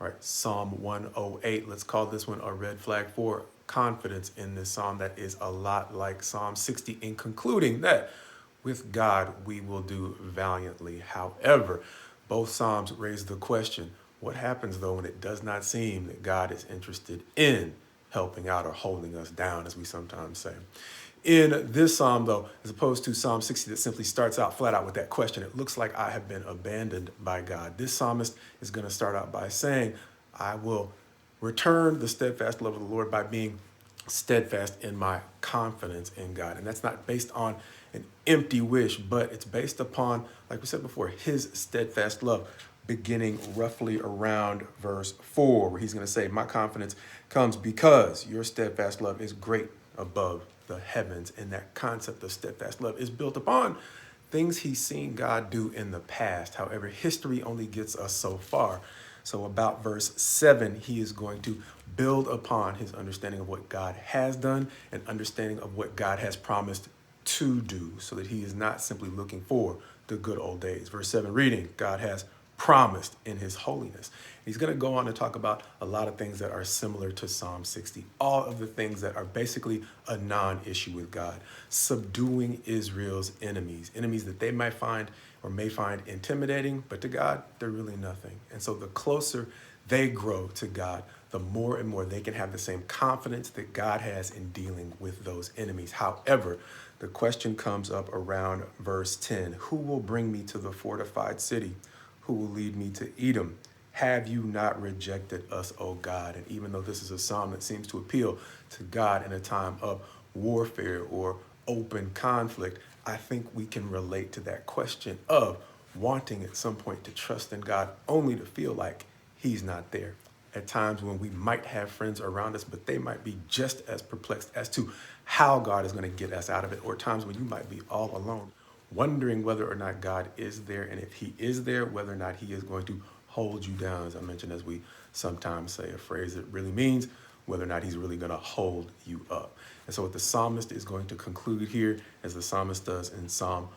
All right, Psalm 108. Let's call this one a red flag for confidence in this psalm that is a lot like Psalm 60 in concluding that with God we will do valiantly. However, both psalms raise the question, what happens though when it does not seem that God is interested in helping out or holding us down, as we sometimes say? In this psalm, though, as opposed to Psalm 60 that simply starts out flat out with that question, it looks like I have been abandoned by God. This psalmist is going to start out by saying, I will return the steadfast love of the Lord by being steadfast in my confidence in God. And that's not based on an empty wish, but it's based upon, like we said before, his steadfast love, beginning roughly around verse 4, where he's going to say, my confidence comes because your steadfast love is great above the heavens. And that concept of steadfast love is built upon things he's seen God do in the past. However, history only gets us so far. So about verse 7, he is going to build upon his understanding of what God has done and understanding of what God has promised to do, so that he is not simply looking for the good old days. Verse 7 reading, God has promised in his holiness. He's going to go on to talk about a lot of things that are similar to Psalm 60, all of the things that are basically a non-issue with God, subduing Israel's enemies, enemies that they might find or may find intimidating, but to God, they're really nothing. And so the closer they grow to God, the more and more they can have the same confidence that God has in dealing with those enemies. However, the question comes up around verse 10, who will bring me to the fortified city? Who will lead me to Edom? Have you not rejected us, O God? And even though this is a psalm that seems to appeal to God in a time of warfare or open conflict, I think we can relate to that question of wanting at some point to trust in God only to feel like he's not there. At times when we might have friends around us, but they might be just as perplexed as to how God is going to get us out of it, or times when you might be all alone, wondering whether or not God is there, and if he is there, whether or not he is going to hold you down. As I mentioned, as we sometimes say, a phrase that really means whether or not he's really going to hold you up. And so what the psalmist is going to conclude here, as the psalmist does in Psalm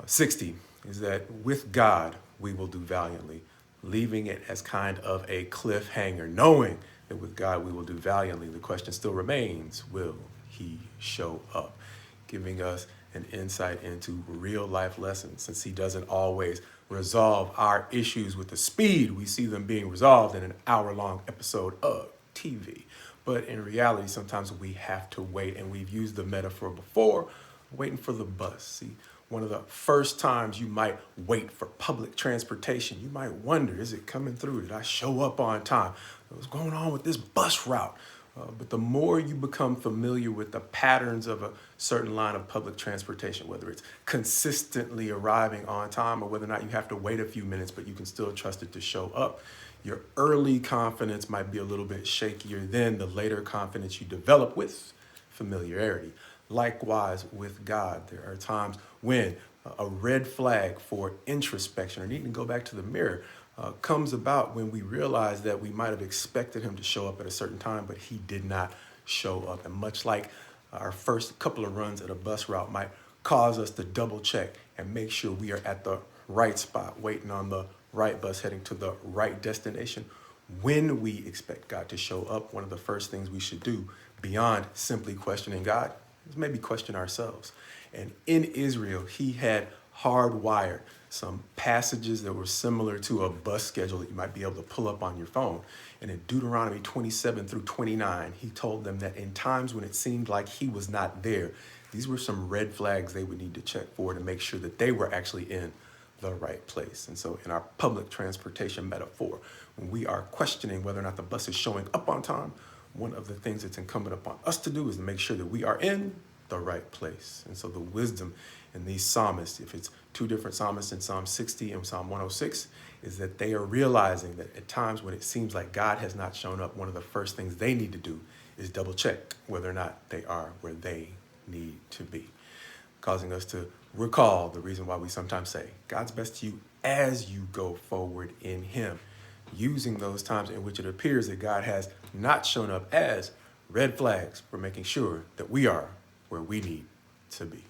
60, is that with God, we will do valiantly, leaving it as kind of a cliffhanger, knowing that with God, we will do valiantly. The question still remains, will he show up? Giving us an insight into real life lessons, since he doesn't always resolve our issues with the speed we see them being resolved in an hour-long episode of TV. But in reality, sometimes we have to wait, and we've used the metaphor before, waiting for the bus. See, one of the first times you might wait for public transportation, you might wonder, is it coming through? Did I show up on time? What's going on with this bus route? But the more you become familiar with the patterns of a certain line of public transportation, whether it's consistently arriving on time or whether or not you have to wait a few minutes, but you can still trust it to show up, your early confidence might be a little bit shakier than the later confidence you develop with familiarity. Likewise with God, there are times when a red flag for introspection or needing to go back to the mirror comes about when we realize that we might have expected him to show up at a certain time, but he did not show up. And much like our first couple of runs at a bus route might cause us to double check and make sure we are at the right spot, waiting on the right bus, heading to the right destination. When we expect God to show up, one of the first things we should do beyond simply questioning God is maybe question ourselves. And in Israel, he had hardwired some passages that were similar to a bus schedule that you might be able to pull up on your phone. And in Deuteronomy 27 through 29, he told them that in times when it seemed like he was not there, these were some red flags they would need to check for to make sure that they were actually in the right place. And so in our public transportation metaphor, when we are questioning whether or not the bus is showing up on time, one of the things that's incumbent upon us to do is to make sure that we are in the right place. And so the wisdom in these psalmists, if it's two different psalmists in Psalm 60 and Psalm 106, is that they are realizing that at times when it seems like God has not shown up, one of the first things they need to do is double check whether or not they are where they need to be, causing us to recall the reason why we sometimes say God's best to you as you go forward in him, using those times in which it appears that God has not shown up as red flags for making sure that we are where we need to be.